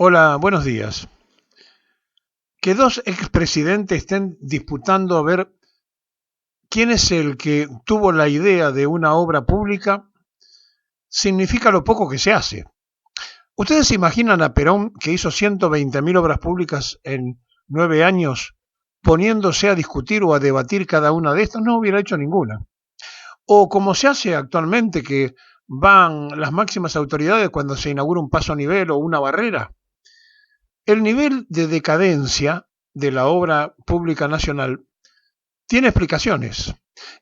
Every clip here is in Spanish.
Hola, buenos días. Que dos expresidentes estén disputando a ver quién es el que tuvo la idea de una obra pública significa lo poco que se hace. ¿Ustedes se imaginan a Perón, que hizo 120.000 obras públicas en 9 años, poniéndose a discutir o a debatir cada una de estas? No hubiera hecho ninguna. O como se hace actualmente, que van las máximas autoridades cuando se inaugura un paso a nivel o una barrera. El nivel de decadencia de la obra pública nacional tiene explicaciones.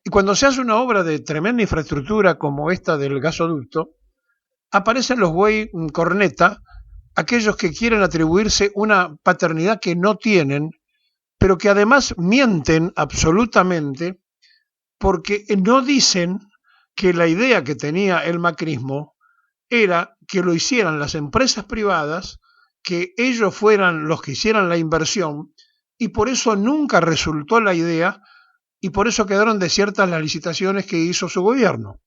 Y cuando se hace una obra de tremenda infraestructura como esta del gasoducto, aparecen los güey corneta, aquellos que quieren atribuirse una paternidad que no tienen, pero que además mienten absolutamente porque no dicen que la idea que tenía el macrismo era que lo hicieran las empresas privadas, que ellos fueran los que hicieran la inversión, y por eso nunca resultó la idea y por eso quedaron desiertas las licitaciones que hizo su gobierno.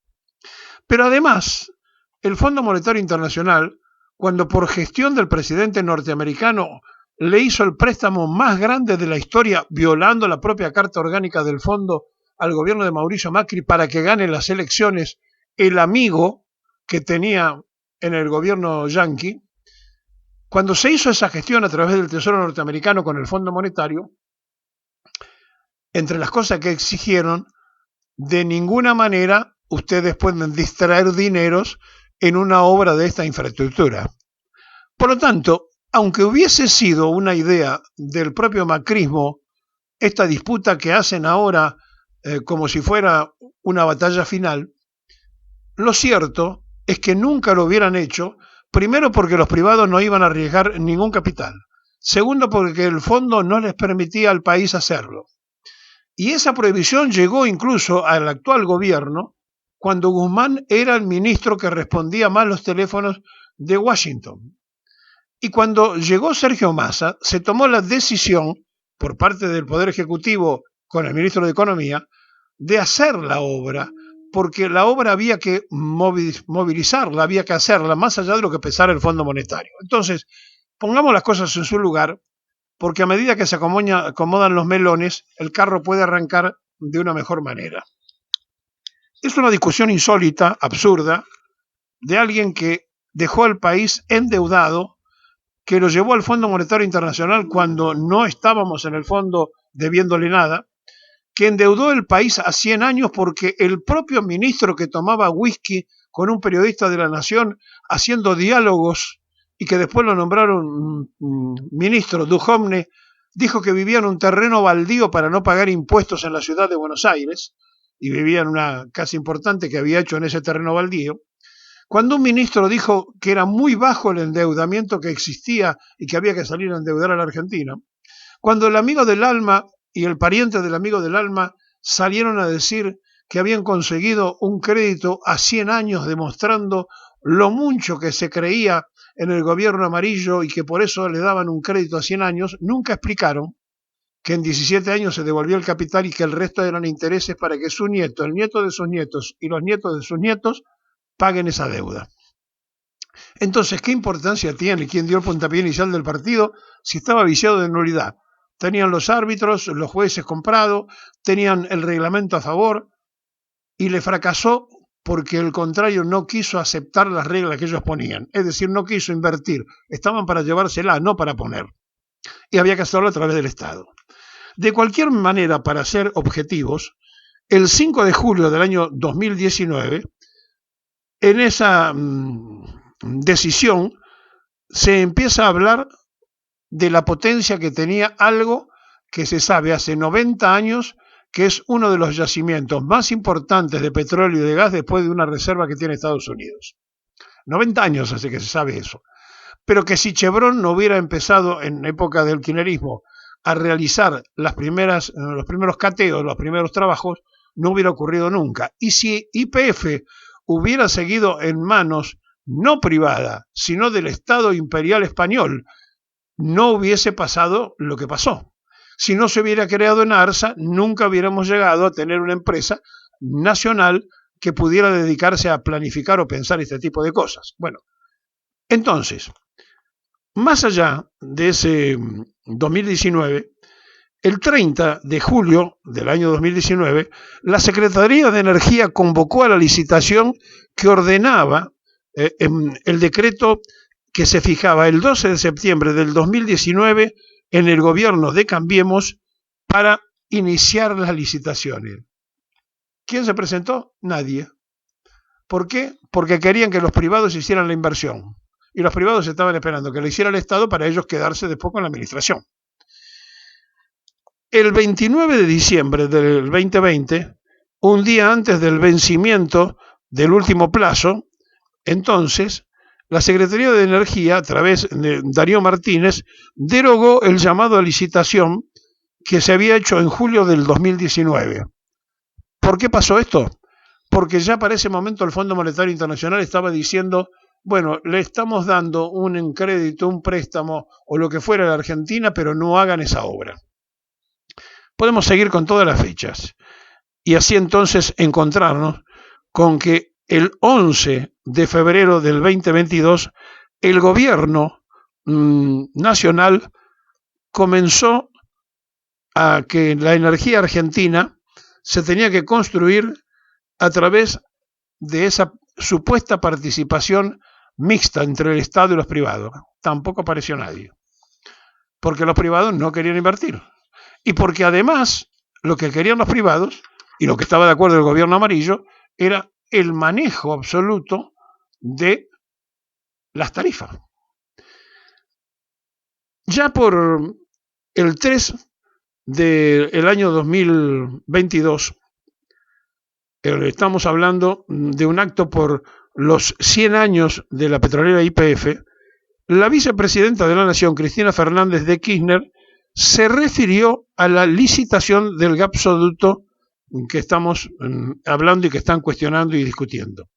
Pero además, el Fondo Monetario Internacional, cuando por gestión del presidente norteamericano le hizo el préstamo más grande de la historia, violando la propia Carta Orgánica del Fondo al gobierno de Mauricio Macri para que gane las elecciones, el amigo que tenía en el gobierno yanqui, cuando se hizo esa gestión a través del Tesoro norteamericano con el Fondo Monetario, entre las cosas que exigieron, de ninguna manera ustedes pueden distraer dineros en una obra de esta infraestructura. Por lo tanto, aunque hubiese sido una idea del propio macrismo, esta disputa que hacen ahora como si fuera una batalla final, lo cierto es que nunca lo hubieran hecho, primero porque los privados no iban a arriesgar ningún capital, segundo porque el fondo no les permitía al país hacerlo. Y esa prohibición llegó incluso al actual gobierno cuando Guzmán era el ministro que respondía más los teléfonos de Washington. Y cuando llegó Sergio Massa, se tomó la decisión por parte del Poder Ejecutivo con el ministro de Economía de hacer la obra, porque la obra había que movilizarla, había que hacerla, más allá de lo que pesara el Fondo Monetario. Entonces, pongamos las cosas en su lugar, porque a medida que se acomodan los melones, el carro puede arrancar de una mejor manera. Es una discusión insólita, absurda, de alguien que dejó al país endeudado, que lo llevó al Fondo Monetario Internacional cuando no estábamos en el fondo debiéndole nada, que endeudó el país a 100 años porque el propio ministro que tomaba whisky con un periodista de la Nación haciendo diálogos y que después lo nombraron ministro, Duhovne, dijo que vivía en un terreno baldío para no pagar impuestos en la ciudad de Buenos Aires, y vivía en una casa importante que había hecho en ese terreno baldío. Cuando un ministro dijo que era muy bajo el endeudamiento que existía y que había que salir a endeudar a la Argentina, cuando el amigo del alma y el pariente del amigo del alma salieron a decir que habían conseguido un crédito a 100 años demostrando lo mucho que se creía en el gobierno amarillo y que por eso le daban un crédito a 100 años, nunca explicaron que en 17 años se devolvió el capital y que el resto eran intereses para que su nieto, el nieto de sus nietos y los nietos de sus nietos paguen esa deuda. Entonces, ¿qué importancia tiene quién dio el puntapié inicial del partido si estaba viciado de nulidad? Tenían los árbitros, los jueces comprados, tenían el reglamento a favor y le fracasó porque el contrario no quiso aceptar las reglas que ellos ponían. Es decir, no quiso invertir. Estaban para llevársela, no para poner. Y había que hacerlo a través del Estado. De cualquier manera, para ser objetivos, el 5 de julio del año 2019, en esa decisión se empieza a hablar de la potencia que tenía algo que se sabe hace 90 años que es uno de los yacimientos más importantes de petróleo y de gas después de una reserva que tiene Estados Unidos. 90 años hace que se sabe eso. Pero que si Chevron no hubiera empezado en época del kirchnerismo a realizar los primeros cateos, los primeros trabajos, no hubiera ocurrido nunca. Y si YPF hubiera seguido en manos no privadas, sino del Estado imperial español, no hubiese pasado lo que pasó. Si no se hubiera creado en ARSA, nunca hubiéramos llegado a tener una empresa nacional que pudiera dedicarse a planificar o pensar este tipo de cosas. Bueno, entonces, Más allá de ese 2019, el 30 de julio del año 2019, la Secretaría de Energía convocó a la licitación que ordenaba el decreto que se fijaba el 12 de septiembre del 2019 en el gobierno de Cambiemos para iniciar las licitaciones. ¿Quién se presentó? Nadie. ¿Por qué? Porque querían que los privados hicieran la inversión. Y los privados estaban esperando que lo hiciera el Estado para ellos quedarse después con la administración. El 29 de diciembre del 2020, un día antes del vencimiento del último plazo, entonces, la Secretaría de Energía, a través de Darío Martínez, derogó el llamado a licitación que se había hecho en julio del 2019. ¿Por qué pasó esto? Porque ya para ese momento el Fondo Monetario Internacional estaba diciendo, bueno, le estamos dando un crédito, un préstamo o lo que fuera a la Argentina, pero no hagan esa obra. Podemos seguir con todas las fechas y así entonces encontrarnos con que el 11 de febrero del 2022 el gobierno nacional comenzó a que la energía argentina se tenía que construir a través de esa supuesta participación mixta entre el Estado y los privados. Tampoco apareció nadie, porque los privados no querían invertir. Y porque además lo que querían los privados, y lo que estaba de acuerdo el gobierno amarillo, era el manejo absoluto de las tarifas. Ya por el 3 del año 2022, estamos hablando de un acto por los 100 años de la petrolera YPF, la vicepresidenta de la Nación, Cristina Fernández de Kirchner, se refirió a la licitación del gasoducto que estamos hablando y que están cuestionando y discutiendo.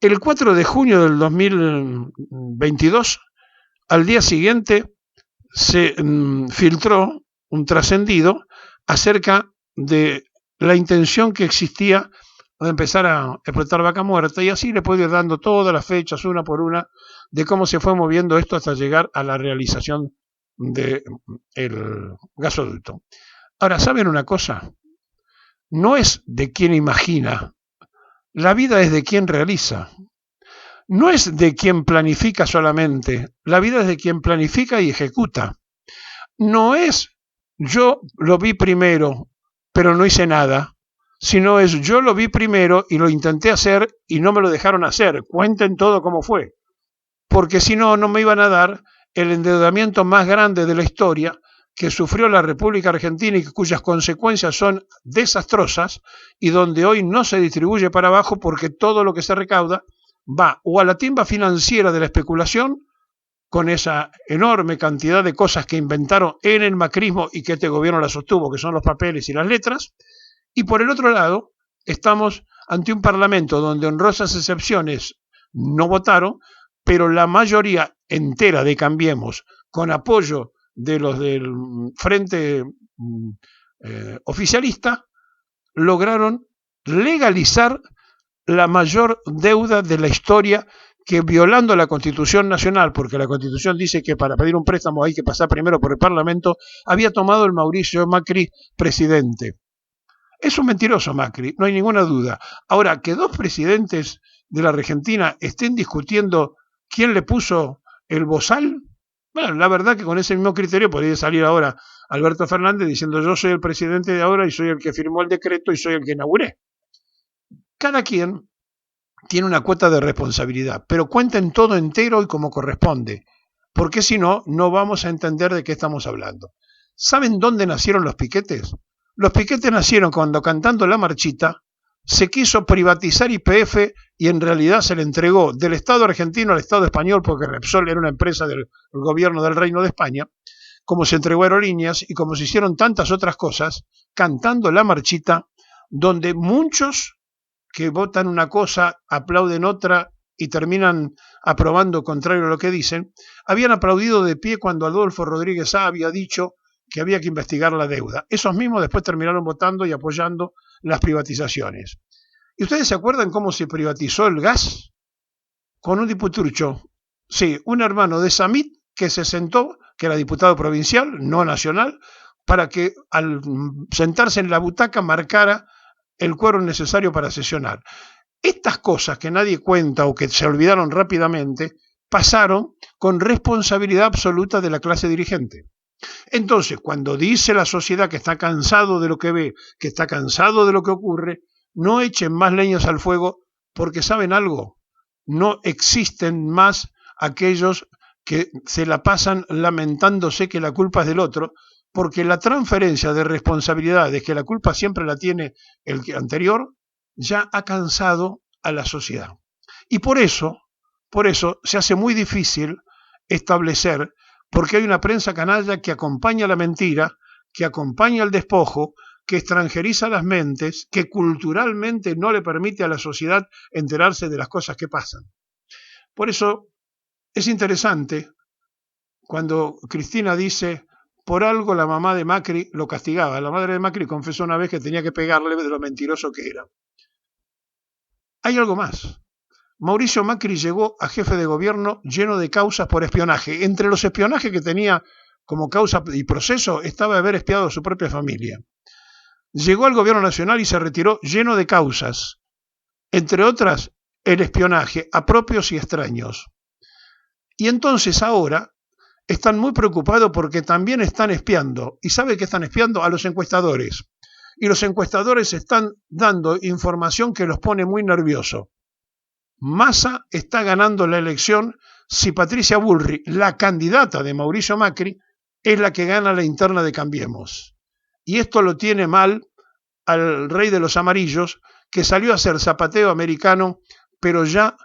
El 4 de junio del 2022, al día siguiente, se filtró un trascendido acerca de la intención que existía de empezar a explotar Vaca Muerta, y así le puedo ir dando todas las fechas, una por una, de cómo se fue moviendo esto hasta llegar a la realización del gasoducto. Ahora, ¿saben una cosa? No es de quien imagina, la vida es de quien realiza. No es de quien planifica solamente, la vida es de quien planifica y ejecuta. No es yo lo vi primero, pero no hice nada, sino es yo lo vi primero y lo intenté hacer y no me lo dejaron hacer. Cuenten todo cómo fue. Porque si no, no me iban a dar el endeudamiento más grande de la historia que sufrió la República Argentina y cuyas consecuencias son desastrosas y donde hoy no se distribuye para abajo porque todo lo que se recauda va o a la timba financiera de la especulación, con esa enorme cantidad de cosas que inventaron en el macrismo y que este gobierno la sostuvo, que son los papeles y las letras, y por el otro lado estamos ante un parlamento donde honrosas excepciones no votaron, pero la mayoría entera de Cambiemos, con apoyo de los del frente oficialista, lograron legalizar la mayor deuda de la historia, que violando la Constitución Nacional, porque la Constitución dice que para pedir un préstamo hay que pasar primero por el Parlamento, había tomado el Mauricio Macri presidente. Es un mentiroso Macri, no hay ninguna duda. Ahora, que dos presidentes de la Argentina estén discutiendo quién le puso el bozal, bueno, la verdad que con ese mismo criterio podría salir ahora Alberto Fernández diciendo yo soy el presidente de ahora y soy el que firmó el decreto y soy el que inauguré. Cada quien tiene una cuota de responsabilidad, pero cuenten todo entero y como corresponde, porque si no, no vamos a entender de qué estamos hablando. ¿Saben dónde nacieron los piquetes? Los piquetes nacieron cuando, cantando la marchita, se quiso privatizar YPF y en realidad se le entregó del Estado argentino al Estado español, porque Repsol era una empresa del gobierno del Reino de España, como se entregó a Aerolíneas y como se hicieron tantas otras cosas, cantando la marchita, donde muchos que votan una cosa, aplauden otra y terminan aprobando contrario a lo que dicen, habían aplaudido de pie cuando Adolfo Rodríguez Sá había dicho que había que investigar la deuda. Esos mismos después terminaron votando y apoyando las privatizaciones. ¿Y ustedes se acuerdan cómo se privatizó el gas? Con un diputurcho, sí, un hermano de Samit que se sentó, que era diputado provincial, no nacional, para que al sentarse en la butaca marcara el quórum necesario para sesionar. Estas cosas que nadie cuenta o que se olvidaron rápidamente, pasaron con responsabilidad absoluta de la clase dirigente. Entonces, cuando dice la sociedad que está cansado de lo que ve, que está cansado de lo que ocurre, no echen más leñas al fuego, porque ¿saben algo? No existen más aquellos que se la pasan lamentándose que la culpa es del otro, porque la transferencia de responsabilidades, que la culpa siempre la tiene el anterior, ya ha cansado a la sociedad. Y por eso se hace muy difícil establecer, porque hay una prensa canalla que acompaña la mentira, que acompaña el despojo, que extranjeriza las mentes, que culturalmente no le permite a la sociedad enterarse de las cosas que pasan. Por eso es interesante cuando Cristina dice, por algo la mamá de Macri lo castigaba. La madre de Macri confesó una vez que tenía que pegarle de lo mentiroso que era. Hay algo más. Mauricio Macri llegó a jefe de gobierno lleno de causas por espionaje. Entre los espionajes que tenía como causa y proceso estaba haber espiado a su propia familia. Llegó al gobierno nacional y se retiró lleno de causas, entre otras el espionaje a propios y extraños. Y entonces ahora están muy preocupados porque también están espiando. ¿Y sabe qué están espiando? A los encuestadores. Y los encuestadores están dando información que los pone muy nerviosos. Massa está ganando la elección si Patricia Bullrich, la candidata de Mauricio Macri, es la que gana la interna de Cambiemos. Y esto lo tiene mal al rey de los amarillos, que salió a hacer zapateo americano, pero ya,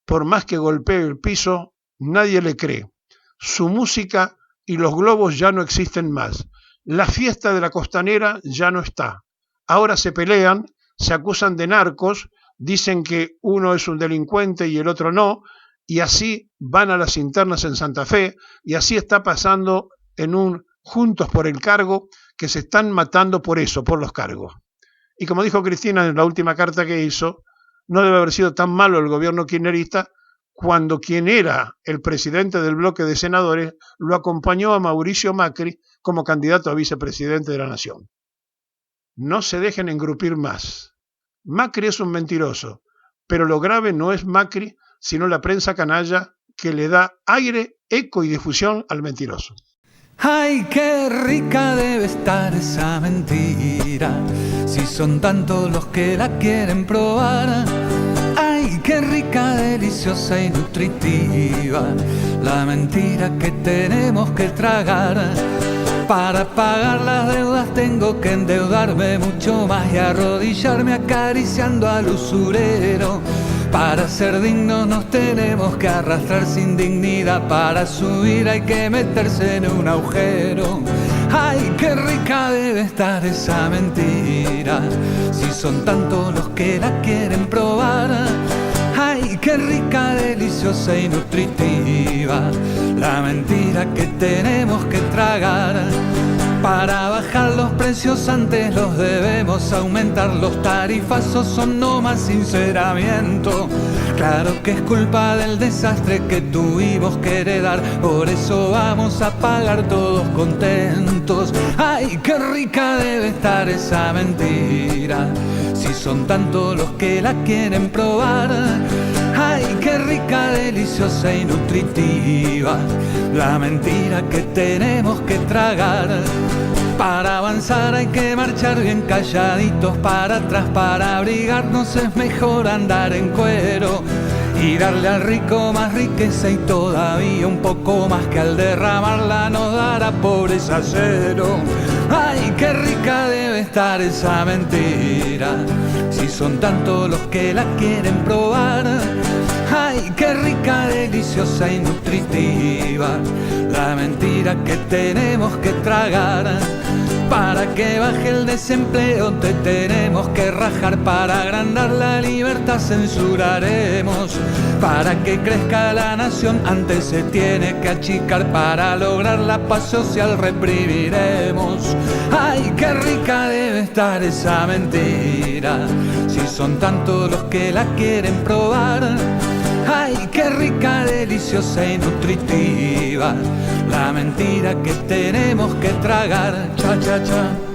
por más que golpee el piso, nadie le cree. Su música y los globos ya no existen más. La fiesta de la costanera ya no está. Ahora se pelean, se acusan de narcos, dicen que uno es un delincuente y el otro no, y así van a las internas en Santa Fe, y así está pasando en un Juntos por el Cargo, que se están matando por eso, por los cargos. Y como dijo Cristina en la última carta que hizo, no debe haber sido tan malo el gobierno kirchnerista cuando quien era el presidente del bloque de senadores lo acompañó a Mauricio Macri como candidato a vicepresidente de la Nación. No se dejen engrupir más. Macri es un mentiroso, pero lo grave no es Macri, sino la prensa canalla que le da aire, eco y difusión al mentiroso. ¡Ay, qué rica debe estar esa mentira! Si son tantos los que la quieren probar. ¡Ay, qué rica, deliciosa y nutritiva! La mentira que tenemos que tragar. Para pagar las deudas tengo que endeudarme mucho más y arrodillarme acariciando al usurero. Para ser dignos nos tenemos que arrastrar sin dignidad. Para subir hay que meterse en un agujero. ¡Ay, qué rica debe estar esa mentira! Si son tantos los que la quieren probar. ¡Ay, qué rica, deliciosa y nutritiva! La mentira que tenemos que tragar. Para bajar los precios antes los debemos aumentar. Los tarifazos son no más sinceramiento. Claro que es culpa del desastre que tuvimos que heredar. Por eso vamos a pagar todos contentos. ¡Ay, qué rica debe estar esa mentira! Si son tantos los que la quieren probar. ¡Ay, qué rica, deliciosa y nutritiva! La mentira que tenemos que tragar. Para avanzar hay que marchar bien calladitos. Para atrás, para abrigarnos es mejor andar en cuero. Y darle al rico más riqueza y todavía un poco más, que al derramarla nos dará pobreza cero. ¡Ay, qué rica debe estar esa mentira! Si son tantos los que la quieren probar. ¡Ay, qué rica, deliciosa y nutritiva! La mentira que tenemos que tragar. Para que baje el desempleo te tenemos que rajar. Para agrandar la libertad censuraremos. Para que crezca la nación antes se tiene que achicar. Para lograr la paz social reprimiremos. ¡Ay, qué rica debe estar esa mentira! Si son tantos los que la quieren probar. ¡Ay, qué rica, deliciosa! deliciosa y nutritiva, la mentira que tenemos que tragar. Cha, cha, cha.